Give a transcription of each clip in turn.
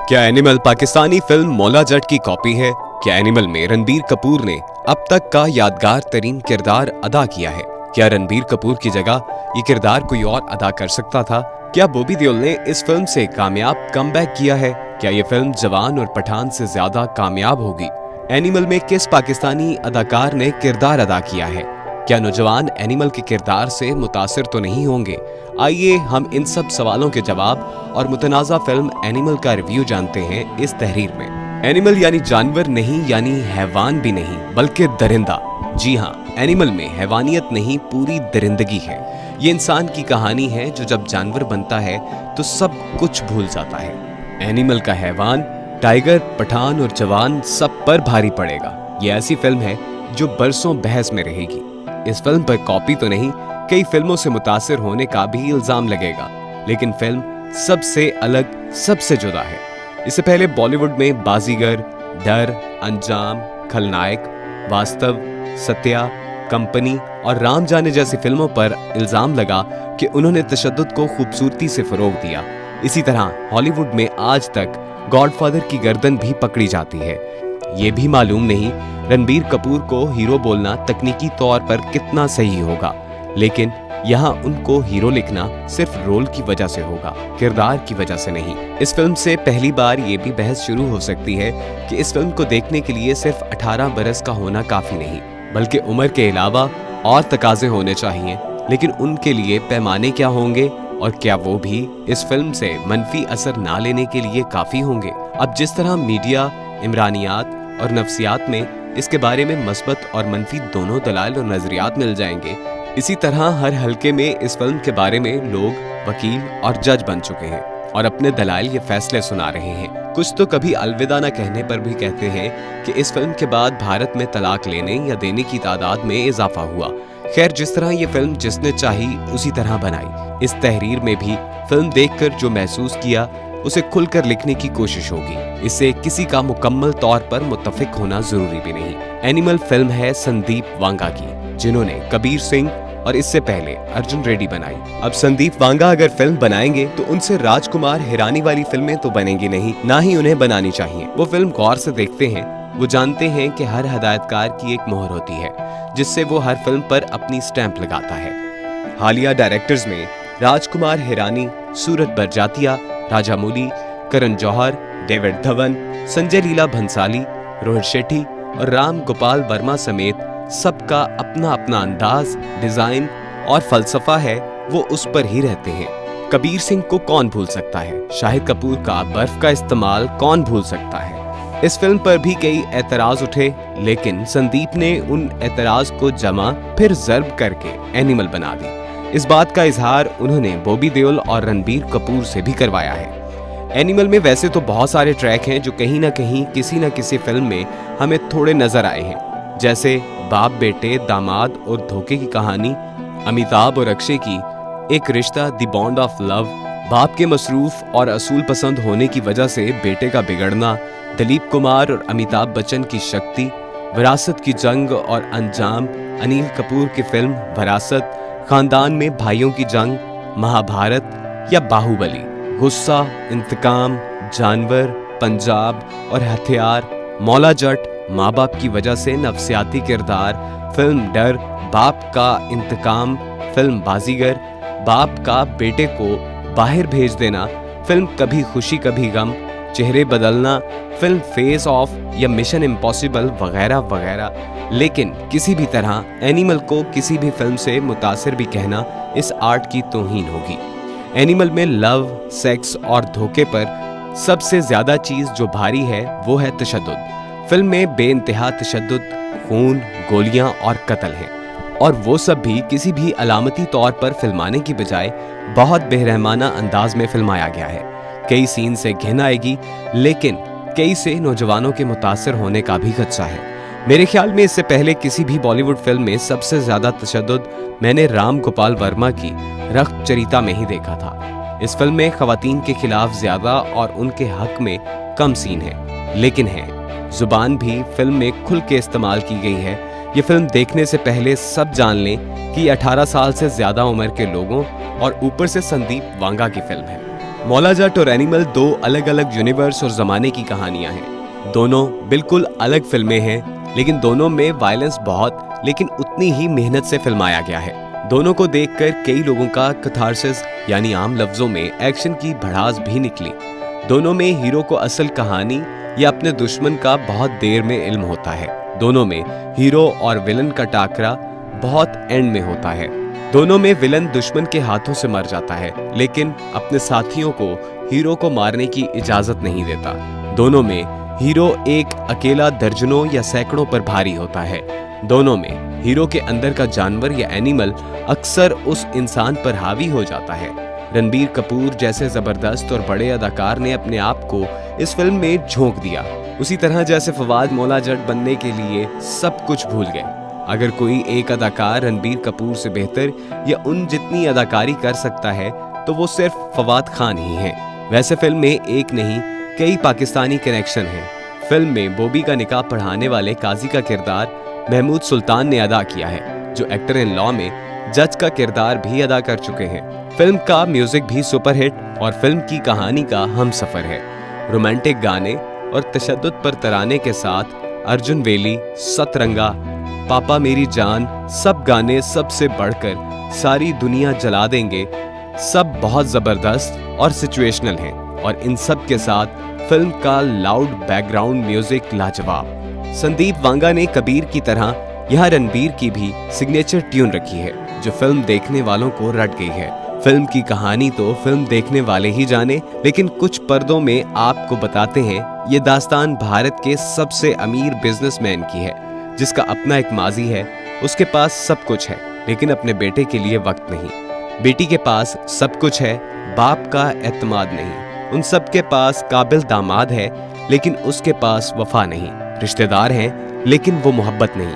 क्या animal Pakistani film Maula Jatt की copy है? क्या एनिमल में रणबीर कपूर ने अब तक का यादगार तरीन किरदार अदा किया है? क्या रणबीर कपूर की जगह ये किरदार कोई और अदा कर सकता था? क्या बॉबी देओल ने इस फिल्म से कामयाब कमबैक किया है? क्या ये फिल्म जवान और पठान से ज्यादा कामयाब होगी? एनिमल में किस पाकिस्तानी अदाकार ने किरदार अदा किया है? क्या नौजवान एनिमल के किरदार से मुतासिर तो नहीं होंगे? आइए हम इन सब सवालों के जवाब और मुतनाज़ा फिल्म एनिमल का रिव्यू जानते हैं इस तहरीर में। एनिमल यानी जानवर नहीं, यानी हैवान भी नहीं, बल्कि दरिंदा। जी हाँ, एनिमल में हैवानियत नहीं, पूरी दरिंदगी है। ये इंसान की कहानी है जो जब जानवर बनता है तो सब कुछ भूल जाता है। एनिमल का हैवान, टाइगर, पठान और जवान सब पर भारी पड़ेगा। ये ऐसी फिल्म है जो बरसों बहस में रहेगी। इस फिल्म पर कॉपी तो नहीं, कई फिल्मों से मुतासिर होने का भी इल्जाम लगेगा, लेकिन फिल्म सबसे अलग, सबसे जुदा है। इससे पहले बॉलीवुड में बाजीगर, डर, अंजाम, खलनायक, वास्तव, सत्या, कंपनी और राम जाने जैसी फिल्मों पर इल्जाम लगा कि उन्होंने तशद्दुद को खूबसूरती से फरोग दिया। इसी तरह हॉलीवुड में आज तक गॉडफादर की गर्दन भी पकड़ी जाती है। ये भी मालूम नहीं रणबीर कपूर को हीरो बोलना तकनीकी तौर पर कितना सही होगा, लेकिन यहाँ उनको हीरो लिखना सिर्फ रोल की वजह से होगा, किरदार की वजह से नहीं। इस फिल्म से पहली बार ये भी बहस शुरू हो सकती है कि इस फिल्म को देखने के लिए सिर्फ 18 बरस का होना काफी नहीं, बल्कि उम्र के अलावा और तकाजे होने चाहिए। लेकिन उनके लिए पैमाने क्या होंगे और क्या वो भी इस फिल्म से मनफी असर ना लेने के लिए काफी होंगे? अब जिस तरह मीडिया, इमरानियात और नफ्सियात में इसके बारे में मस्बत और मनफी दोनों दलाइल और नजरियात मिल जाएंगे, इसी तरह हर हलके में इस फिल्म के बारे में लोग वकील और जज बन चुके हैं और अपने दलाइल ये फैसले सुना रहे हैं। कुछ तो कभी अलविदा न कहने पर भी कहते हैं कि इस फिल्म के बाद भारत में तलाक लेने या देने की तादाद में इजाफा हुआ। खैर, जिस तरह ये फिल्म जिसने चाही उसी तरह बनाई। इस तहरीर में भी फिल्म देखकर जो महसूस किया उसे खुलकर लिखने की कोशिश होगी। इससे किसी का मुकम्मल तौर पर मुत्तफिक होना जरूरी भी नहीं। एनिमल फिल्म है संदीप वांगा की, जिन्होंने कबीर सिंह और इससे पहले अर्जुन रेड्डी बनाई। अब संदीप वांगा अगर फिल्म बनाएंगे तो उनसे राजकुमार हिरानी वाली फिल्में तो बनेंगी नहीं, ना ही उन्हें बनानी चाहिए। वो फिल्म गौर से देखते हैं, वो जानते हैं कि हर हिदायतकार की एक मोहर होती है जिससे वो हर फिल्म पर अपनी स्टैंप लगाता है। हालिया डायरेक्टर्स में राजकुमार हिरानी, सूरत बरजातिया, राजामौली, करण जौहर, डेविड धवन, संजय लीला भंसाली, रोहित शेट्टी और राम गोपाल वर्मा समेत सबका अपना अपना अंदाज, डिजाइन और फलसफा है, वो उस पर ही रहते हैं। कबीर सिंह को कौन भूल सकता है? शाहिद कपूर का बर्फ का इस्तेमाल कौन भूल सकता है? इस फिल्म पर भी कई एतराज उठे, लेकिन संदीप ने उन एतराज को जमा फिर ज़र्ब करके एनिमल बना दी। इस बात का इजहार उन्होंने बॉबी देओल और रणबीर कपूर से भी करवाया है। एनिमल में वैसे तो बहुत सारे ट्रैक हैं जो कहीं ना कहीं किसी न किसी फिल्म में हमें थोड़े नजर आए हैं, जैसे बाप बेटे, दामाद और धोखे की कहानी, अमिताभ और अक्षय की एक रिश्ता, द बॉन्ड ऑफ लव, बाप के मसरूफ और असूल पसंद होने की वजह से बेटे का बिगड़ना, दिलीप कुमार और अमिताभ बच्चन की शक्ति, विरासत की जंग और अंजाम, अनिल कपूर की फिल्म विरासत, खानदान में भाइयों की जंग, महाभारत या बाहुबली, गुस्सा, इंतकाम, जानवर, पंजाब और हथियार, मौला जट, माँ बाप की वजह से नफ्सियाती किरदार, फिल्म डर, बाप का इंतकाम, फिल्म बाजीगर, बाप का बेटे को बाहर भेज देना, फिल्म कभी खुशी कभी गम, चेहरे बदलना, फिल्म फेस ऑफ या मिशन इम्पॉसिबल वगैरह वगैरह। लेकिन किसी भी तरह एनिमल को किसी भी फिल्म से मुतासिर भी कहना इस आर्ट की तौहीन होगी। एनिमल में लव, सेक्स और धोखे पर सबसे ज्यादा चीज जो भारी है वो है तशद्दुद। फिल्म में बेइंतहा तशद्दुद, खून, गोलियां और कत्ल हैं, और वो सब भी किसी भी अलामती तौर पर फिल्माने की बजाय बहुत बेरहमाना अंदाज में फिल्माया गया है। कई सीन से घिन आएगी, लेकिन कई से नौजवानों के मुतासिर होने का भी खदशा है। मेरे ख्याल में इससे पहले किसी भी बॉलीवुड फिल्म में सबसे ज्यादा तशद्दुद मैंने राम गोपाल वर्मा की रख्त चरिता में ही देखा था। इस फिल्म में खवातीन के खिलाफ ज्यादा और उनके हक में कम सीन है, लेकिन है। जुबान भी फिल्म में खुल के इस्तेमाल की गई है। ये फिल्म देखने से पहले सब जान लें कि 18 साल से ज्यादा उम्र के लोगों और ऊपर से संदीप वांगा की फिल्म है। मौला जट और एनिमल दो अलग अलग यूनिवर्स और जमाने की कहानियां हैं। दोनों बिल्कुल अलग फिल्में हैं, लेकिन दोनों में वायलेंस बहुत लेकिन उतनी ही मेहनत से फिल्माया गया है। दोनों को देखकर कई लोगों का कैथार्सिस यानी आम लफ्जों में एक्शन की भड़ास भी निकली। दोनों में हीरो को असल कहानी या अपने दुश्मन का बहुत देर में इल्म होता है। दोनों में हीरो और विलन का टाकरा बहुत एंड में होता है। दोनों में विलन दुश्मन के हाथों से मर जाता है, लेकिन अपने साथियों को हीरो को मारने की इजाजत नहीं देता। दोनों में हीरो एक अकेला दर्जनों या सैकड़ों पर भारी होता है। दोनों में हीरो के अंदर का जानवर या एनिमल अक्सर उस इंसान पर हावी हो जाता है। रणबीर कपूर जैसे जबरदस्त और बड़े अदाकार ने अपने आप को इस फिल्म में झोंक दिया, उसी तरह जैसे फवाद मौला जट बनने के लिए सब कुछ भूल गए। अगर कोई एक अदाकार रणबीर कपूर से बेहतर या उन जितनी अदाकारी कर सकता है तो वो सिर्फ फवाद खान ही है। वैसे फिल्म में एक नहीं कई पाकिस्तानी कनेक्शन हैं। फिल्म में बॉबी का निकाह पढ़ाने वाले काजी का किरदार महमूद सुल्तान ने अदा किया है, जो एक्टर इन लॉ में जज का किरदार भी अदा कर चुके हैं। फिल्म का म्यूजिक भी सुपरहिट और फिल्म की कहानी का हमसफर है। रोमांटिक गाने और तशद्दुद पर तराने के साथ अर्जुन वेली, सतरंगा, पापा मेरी जान, सब गाने सबसे बढ़कर सारी दुनिया जला देंगे, सब बहुत जबरदस्त और सिचुएशनल हैं। और इन सब के साथ फिल्म का लाउड बैकग्राउंड म्यूजिक लाजवाब। संदीप वांगा ने कबीर की तरह यहाँ रणबीर की भी सिग्नेचर ट्यून रखी है, जो फिल्म देखने वालों को रट गई है। फिल्म की कहानी तो फिल्म देखने वाले ही जाने, लेकिन कुछ पर्दों में आपको बताते हैं ये दास्तान भारत के सबसे अमीर बिजनेसमैन की है, जिसका अपना एक माजी है। उसके पास सब कुछ है, लेकिन अपने बेटे के लिए वक्त नहीं। बेटी के पास सब कुछ है, बाप का एतमाद नहीं। उन सब के पास काबिल दामाद है, लेकिन उसके पास वफा नहीं। रिश्तेदार हैं, लेकिन वो मोहब्बत नहीं।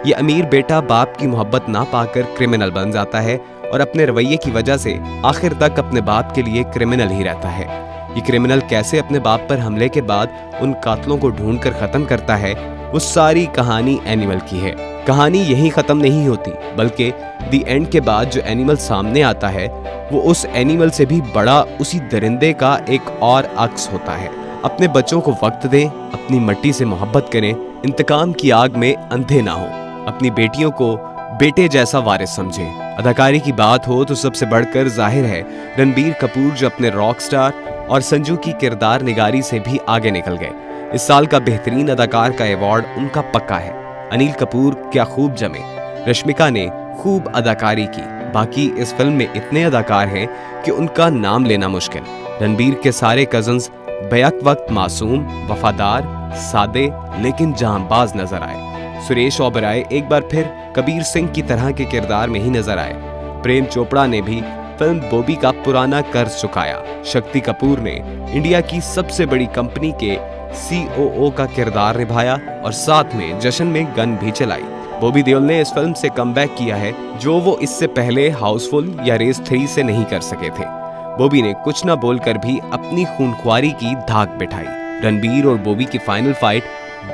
ये अमीर बेटा बाप की मोहब्बत ना पाकर क्रिमिनल बन जाता है और अपने रवैये की वजह से आखिर तक अपने बाप के लिए क्रिमिनल ही रहता है। ये क्रिमिनल कैसे अपने बाप पर हमले के बाद उन कातलों को ढूंढकर खत्म करता है, वो सारी कहानी एनिमल की है। कहानी यहीं खत्म नहीं होती, बल्कि दी एंड के बाद जो एनिमल सामने आता है वो उस एनिमल से भी बड़ा उसी दरिंदे का एक और अक्स होता है। अपने बच्चों को वक्त दें, अपनी मट्टी से मोहब्बत करें, इंतकाम की आग में अंधे ना हो, अपनी बेटियों को बेटे जैसा वारिस समझें। अदाकारी की बात हो तो सबसे बढ़कर जाहिर है रणबीर कपूर, जो अपने रॉक स्टार और संजू की किरदार निगारी से भी आगे निकल गए। इस साल का बेहतरीन अदाकार का अवार्ड उनका पक्का है। अनिल कपूर क्या खूब जमे, रश्मिका ने खूब अदाकारी की। बाकी इस फिल्म में इतने अदाकार हैं कि उनका नाम लेना मुश्किल। रणबीर के सारे कजन्स बैक वक्त मासूम, वफादार, सादे लेकिन जांबाज नजर आए। सुरेश ओबराय एक बार फिर कबीर सिंह की तरह के किरदार में ही नजर आए। प्रेम चोपड़ा ने भी फिल्म बॉबी का पुराना कर्ज चुकाया। शक्ति कपूर ने इंडिया की सबसे बड़ी कंपनी के COO का किरदार निभाया और साथ में जश्न में गन भी चलाई। बॉबी देओल ने इस फिल्म से कमबैक किया है, जो वो इससे पहले हाउसफुल या रेस 3 से नहीं कर सके थे। बॉबी ने कुछ ना बोलकर भी अपनी खूनख्वारी की धाक बिठाई। रणबीर और बॉबी की फाइनल फाइट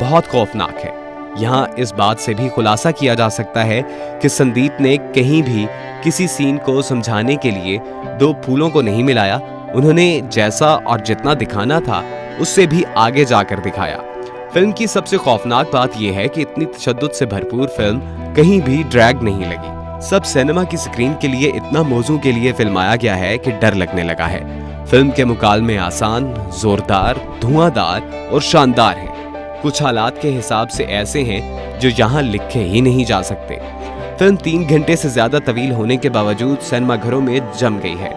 बहुत खौफनाक है। यहाँ इस बात से भी खुलासा किया जा सकता है कि संदीप ने कहीं भी किसी सीन को समझाने के लिए दो फूलों को नहीं मिलाया। उन्होंने जैसा और जितना दिखाना था उससे भी आगे जाकर दिखाया। फिल्म की सबसे खौफनाक बात यह है कि इतनी तशद्दुद से भरपूर फिल्म कहीं भी ड्रैग नहीं लगी। सब सिनेमा की स्क्रीन के लिए इतना मौजू के लिए फिल्माया गया है कि डर लगने लगा है। फिल्म के मुकालमे आसान, जोरदार, धुआंधार और शानदार हैं। कुछ हालात के हिसाब से ऐसे हैं जो यहाँ लिखे ही नहीं जा सकते। फिल्म 3 घंटे से ज्यादा तवील होने के बावजूद सिनेमा घरों में जम गई है।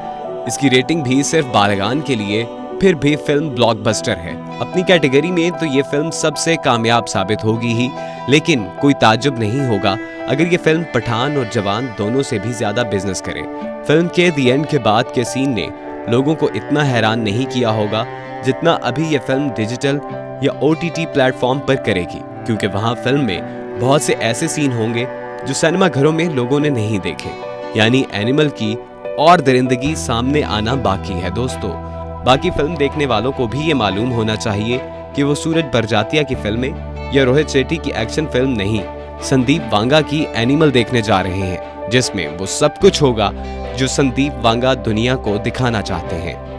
इसकी रेटिंग भी सिर्फ बालगान के लिए, फिर भी फिल्म ब्लॉकबस्टर है। अपनी कैटेगरी में तो ये फिल्म सबसे कामयाब साबित होगी ही, लेकिन कोई ताज्जुब नहीं होगा अगर ये फिल्म पठान और जवान दोनों से भी ज्यादा बिजनेस करे। फिल्म के दी एंड के बाद के सीन ने लोगों को इतना हैरान नहीं किया होगा जितना अभी ये फिल्म डिजिटल या OTT प्लेटफॉर्म पर करेगी, क्योंकि वहाँ फिल्म में बहुत से ऐसे सीन होंगे जो सिनेमा घरों में लोगों ने नहीं देखे। यानी एनिमल की और दरिंदगी सामने आना बाकी है दोस्तों। बाकी फिल्म देखने वालों को भी ये मालूम होना चाहिए कि वो सूरज बरजातिया की फिल्में या रोहित शेट्टी की एक्शन फिल्म नहीं, संदीप वांगा की एनिमल देखने जा रहे हैं, जिसमें वो सब कुछ होगा जो संदीप वांगा दुनिया को दिखाना चाहते हैं।